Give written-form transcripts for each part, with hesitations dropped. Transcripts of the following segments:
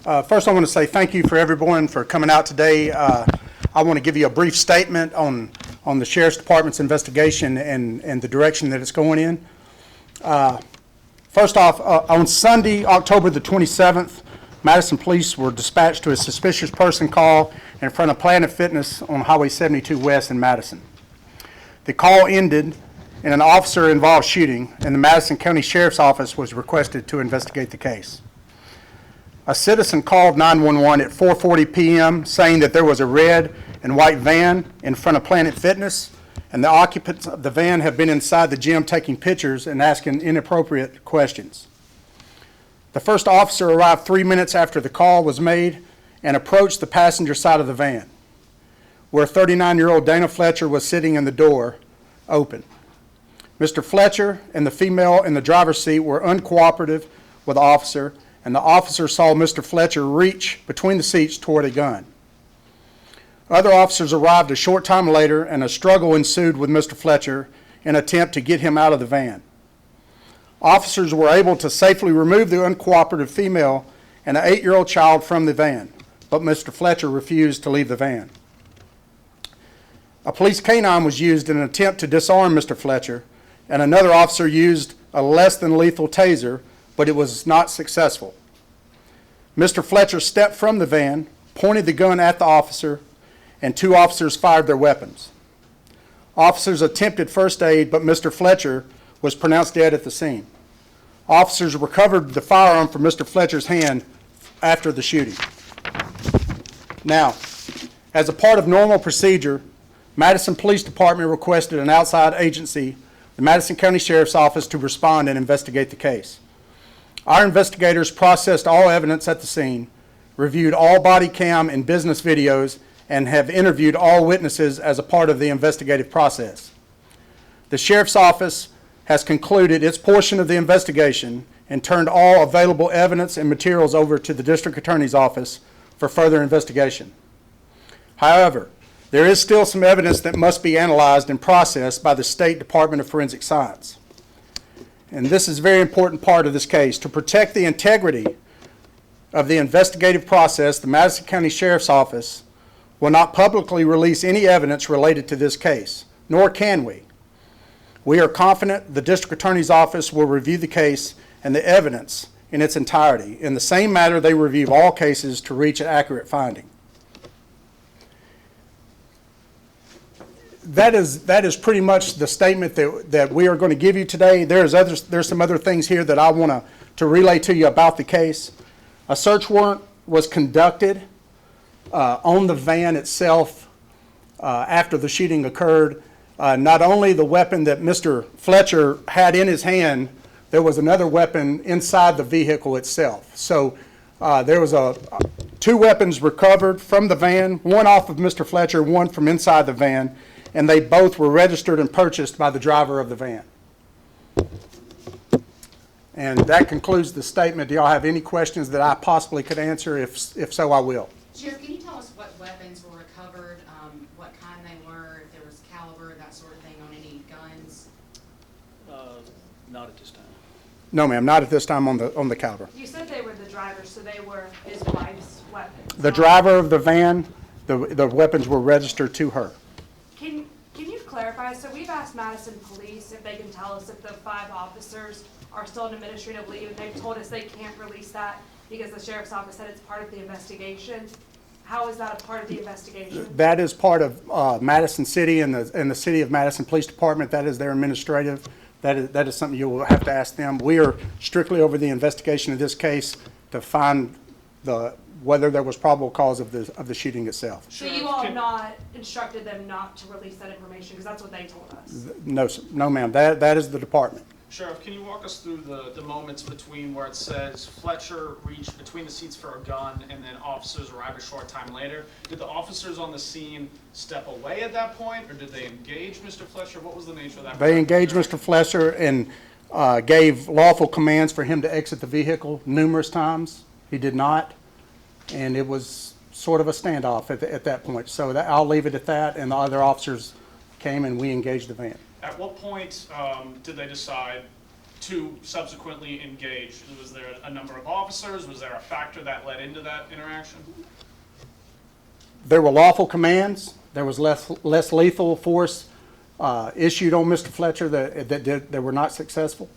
First, I want to say thank you for everyone for coming out today. I want to give you a brief statement on the Sheriff's Department's investigation and the direction that it's going in. First off, on Sunday, October the 27th, Madison police were dispatched to a suspicious person call in front of Planet Fitness on Highway 72 West in Madison. The call ended in an officer-involved shooting, and the Madison County Sheriff's Office was requested to investigate the case. A citizen called 911 at 4:40 p.m. saying that there was a red and white van in front of Planet Fitness, and the occupants of the van have been inside the gym taking pictures and asking inappropriate questions. The first officer arrived 3 minutes after the call was made and approached the passenger side of the van, where 39-year-old Dana Fletcher was sitting in the door open. Mr. Fletcher and the female in the driver's seat were uncooperative with the officer, and the officer saw Mr. Fletcher reach between the seats toward a gun. Other officers arrived a short time later, and a struggle ensued with Mr. Fletcher in an attempt to get him out of the van. Officers were able to safely remove the uncooperative female and an 8-year-old child from the van, but Mr. Fletcher refused to leave the van. A police canine was used in an attempt to disarm Mr. Fletcher, and another officer used a less than lethal taser, but it was not successful. Mr. Fletcher stepped from the van, pointed the gun at the officer, and 2 officers fired their weapons. Officers attempted first aid, but Mr. Fletcher was pronounced dead at the scene. Officers recovered the firearm from Mr. Fletcher's hand after the shooting. Now, as a part of normal procedure, Madison Police Department requested an outside agency, the Madison County Sheriff's Office, to respond and investigate the case. Our investigators processed all evidence at the scene, reviewed all body cam and business videos, and have interviewed all witnesses as a part of the investigative process. The Sheriff's Office has concluded its portion of the investigation and turned all available evidence and materials over to the District Attorney's Office for further investigation. However, there is still some evidence that must be analyzed and processed by the State Department of Forensic Science. And this is a very important part of this case. To protect the integrity of the investigative process, the Madison County Sheriff's Office will not publicly release any evidence related to this case, nor can we. We are confident the District Attorney's Office will review the case and the evidence in its entirety in the same manner they review all cases to reach an accurate finding. That is pretty much the statement that we are going to give you today. There's some other things here that I want to relay to you about the case. A search warrant was conducted on the van itself after the shooting occurred. Not only the weapon that Mr. Fletcher had in his hand, there was another weapon inside the vehicle itself. So there was 2 weapons recovered from the van, one off of Mr. Fletcher, one from inside the van, and they both were registered and purchased by the driver of the van. And that concludes the statement. Do y'all have any questions that I possibly could answer? If so, I will. Sheriff, can you tell us what weapons were recovered, what kind they were, if there was caliber, that sort of thing, on any guns? Not at this time. No, ma'am, not at this time on the caliber. You said they were the drivers, so they were his wife's weapons. The driver of the van, the weapons were registered to her. Can you clarify? So we've asked Madison Police if they can tell us if the 5 officers are still on administrative leave, and they've told us they can't release that because the Sheriff's Office said it's part of the investigation. How is that a part of the investigation? That is part of Madison City and the City of Madison Police Department. That is their administrative. That is something you will have to ask them. We are strictly over the investigation of this case to find whether there was probable cause of the shooting itself. So you all have not instructed them not to release that information because that's what they told us? No, sir. No, ma'am. That is the department. Sheriff, can you walk us through the moments between where it says Fletcher reached between the seats for a gun and then officers arrived a short time later? Did the officers on the scene step away at that point, or did they engage Mr. Fletcher? What was the nature of that? They engaged Mr. Fletcher and gave lawful commands for him to exit the vehicle numerous times. He did not, and it was sort of a standoff at that point. So I'll leave it at that, and the other officers came and we engaged the van. At what point did they decide two subsequently engaged? Was there a number of officers? Was there a factor that led into that interaction? There were lawful commands. There was less lethal force issued on Mr. Fletcher that were not successful.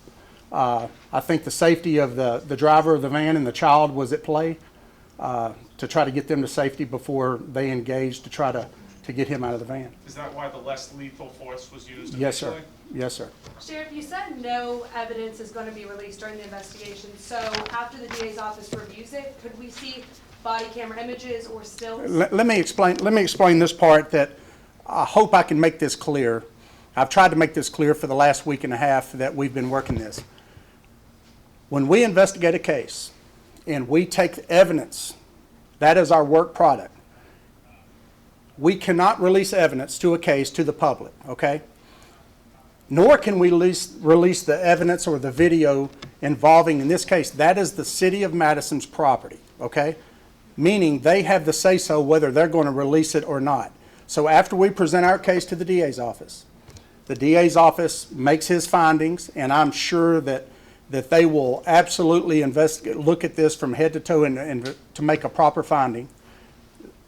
I think the safety of the driver of the van and the child was at play to try to get them to safety before they engaged to try to get him out of the van. Is that why the less lethal force was used initially? Yes, sir. Yes, sir. Sheriff, you said no evidence is going to be released during the investigation, so after the DA's office reviews it, could we see body camera images or stills? Let me explain this part that I hope I can make this clear. I've tried to make this clear for the last week and a half that we've been working this. When we investigate a case and we take the evidence, that is our work product. We cannot release evidence to a case to the public, okay? Nor can we release the evidence or the video involving, in this case, that is the city of Madison's property, okay? Meaning they have the say-so whether they're going to release it or not. So after we present our case to the DA's office, the DA's office makes his findings, and I'm sure that they will absolutely look at this from head to toe and to make a proper finding.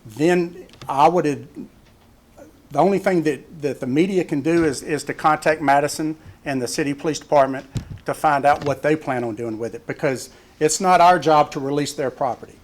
Then the only thing that the media can do is to contact Madison and the city police department to find out what they plan on doing with it, because it's not our job to release their property.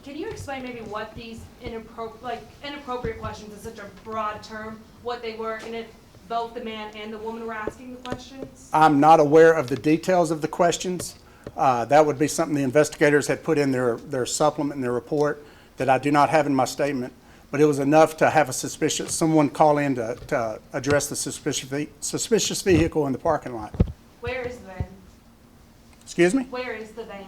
Can you explain maybe what these inappropriate questions is such a broad term, what they were, and if both the man and the woman were asking the questions? I'm not aware of the details of the questions. That would be something the investigators had put in their supplement in their report that I do not have in my statement. But it was enough to have someone call in to address the suspicious vehicle in the parking lot. Where is the van? Excuse me? Where is the van?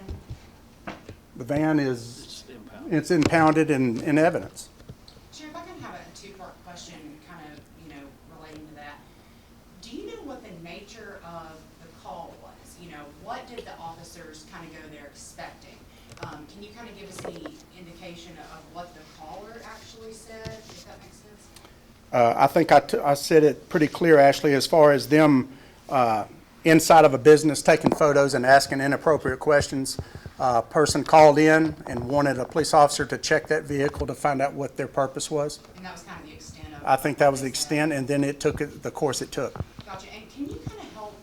The van is, it's impounded in evidence. Sheriff, I kind of have a two-part question, kind of, relating to that. Do you know what the nature of the call was? What did the officers kind of go there expecting? Can you kind of give us any indication of what the caller actually said, if that makes sense? I think I said it pretty clear, Ashley, as far as them inside of a business taking photos and asking inappropriate questions. A person called in and wanted a police officer to check that vehicle to find out what their purpose was. And that was kind of the extent of it? I think that was the extent, and then it took the course it took. Gotcha. And can you kind of help,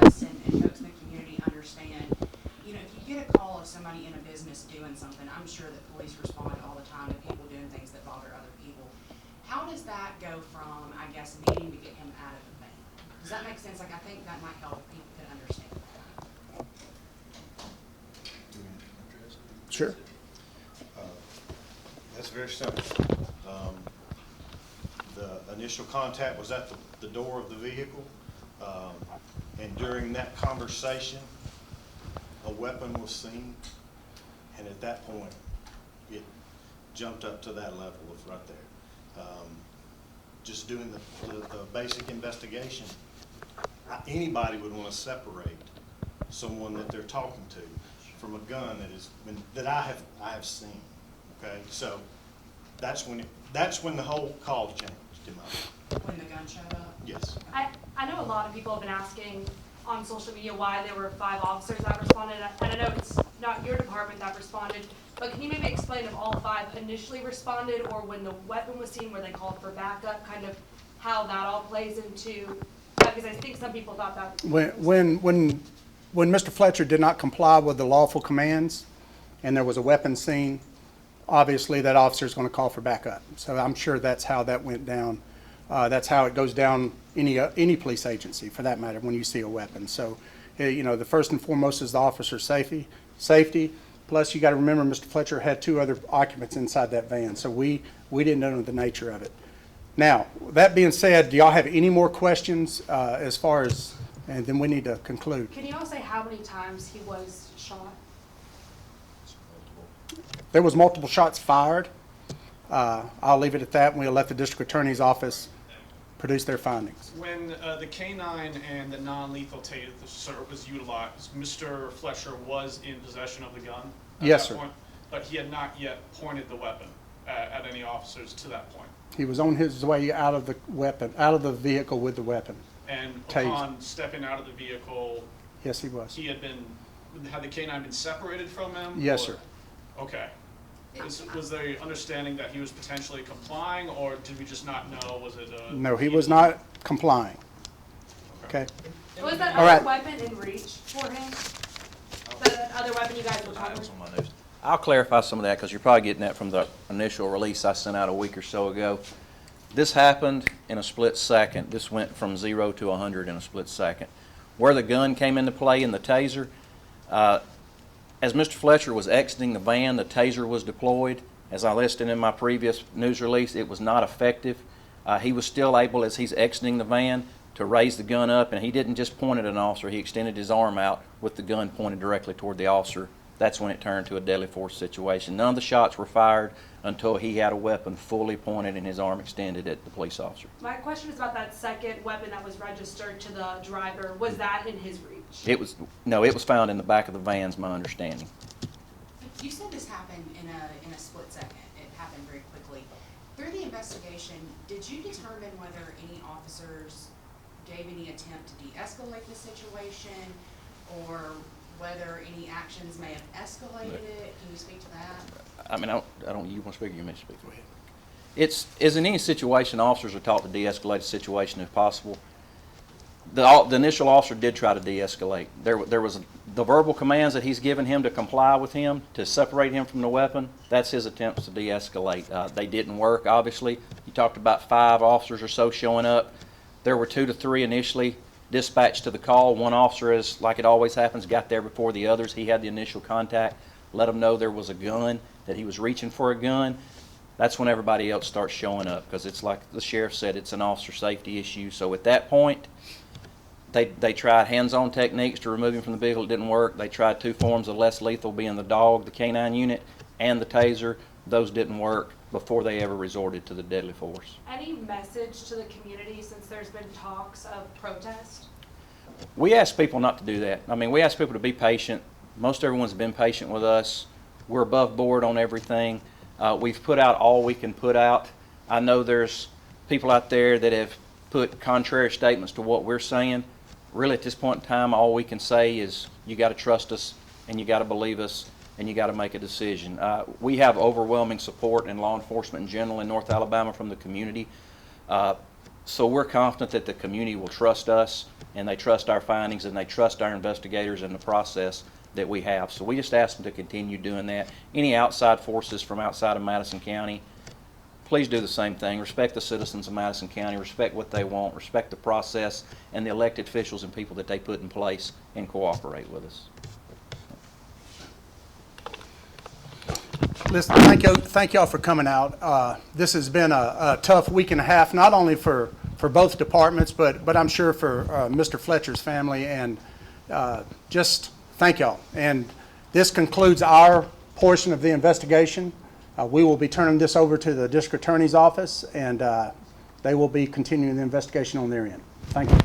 us and folks in the community understand, if you get a call of somebody in a business doing something, I'm sure that police respond all the time to people doing things that bother other people. How does that go from, I guess, needing to get him out of the van? Does that make sense? I think that might help people to understand that. Sure. That's very simple. The initial contact was at the door of the vehicle, and during that conversation, a weapon was seen, and at that point, it jumped up to that level of right there. Just doing the basic investigation, anybody would want to separate someone that they're talking to from a gun that I have seen. Okay, so that's when the whole call changed in my mind. When the gun showed up? Yes. I know a lot of people have been asking on social media why there were 5 officers that responded, and I know it's not your department that responded, but can you maybe explain if all 5 initially responded, or when the weapon was seen where they called for backup, kind of how that all plays into, because I think some people thought that. When Mr. Fletcher did not comply with the lawful commands and there was a weapon seen, obviously that officer is going to call for backup. So I'm sure that's how that went down. That's how it goes down any police agency, for that matter, when you see a weapon. So, the first and foremost is the officer's safety. Plus, you got to remember, Mr. Fletcher had 2 other occupants inside that van, so we didn't know the nature of it. Now, that being said, do y'all have any more questions as far as, and then we need to conclude. Can you all say how many times he was shot? There was multiple shots fired. I'll leave it at that, and we'll let the district attorney's office produce their findings. When the K-9 and the non-lethal taser was utilized, Mr. Fletcher was in possession of the gun at Yes, that sir. point, but he had not yet pointed the weapon at any officers to that point. He was on his way out of the vehicle with the weapon. And Tased. upon stepping out of the vehicle, Yes, he was. Had the canine been separated from him? Yes, or- sir. Okay. Was the understanding that he was potentially complying, or did we just not know? Was it? No, he was not complying. Okay? Was that All right. other weapon in reach for him? The other weapon you guys were covering? I'll clarify some of that because you're probably getting that from the initial release I sent out a week or so ago. This happened in a split second. This went from 0 to 100 in a split second. Where the gun came into play in the taser, as Mr. Fletcher was exiting the van, the taser was deployed. As I listed in my previous news release, it was not effective. He was still able, as he's exiting the van, to raise the gun up, and he didn't just point at an officer. He extended his arm out with the gun pointed directly toward the officer. That's when it turned to a deadly force situation. None of the shots were fired until he had a weapon fully pointed and his arm extended at the police officer. My question is about that second weapon that was registered to the driver. Was that in his reach? It was found in the back of the van, is my understanding. You said this happened in a split second. It happened very quickly. Through the investigation, did you determine whether any officers gave any attempt to de-escalate the situation, or whether any actions may have escalated it? Can you speak to that? I mean, I don't, you want to speak or you may speak? Go ahead. As in any situation, officers are taught to de-escalate a situation if possible. The initial officer did try to de-escalate. There was the verbal commands that he's given him to comply with him, to separate him from the weapon. That's his attempts to de-escalate. They didn't work, obviously. You talked about 5 officers or so showing up. There were 2 to 3 initially dispatched to the call. One officer, is like it always happens, got there before the others. He had the initial contact, let them know there was a gun, that he was reaching for a gun. That's when everybody else starts showing up, because it's like the sheriff said, it's an officer safety issue. So at that point, they tried hands-on techniques to remove him from the vehicle. It didn't work. They tried 2 forms of less lethal, being the dog, the canine unit, and the taser. Those didn't work before they ever resorted to the deadly force. Any message to the community since there's been talks of protest? We ask people not to do that. I mean, we ask people to be patient. Most everyone's been patient with us. We're above board on everything. We've put out all we can put out. I know there's people out there that have put contrary statements to what we're saying. Really, at this point in time, all we can say is you got to trust us, and you got to believe us, and you got to make a decision. We have overwhelming support in law enforcement in general in North Alabama from the community. So we're confident that the community will trust us, and they trust our findings, and they trust our investigators and the process that we have. So we just ask them to continue doing that. Any outside forces from outside of Madison County, please do the same thing. Respect the citizens of Madison County, respect what they want, respect the process and the elected officials and people that they put in place, and cooperate with us. Listen, thank y'all for coming out. This has been a tough week and a half, not only for both departments, but I'm sure for Mr. Fletcher's family, and just thank y'all. And this concludes our portion of the investigation. We will be turning this over to the district attorney's office, and they will be continuing the investigation on their end. Thank you.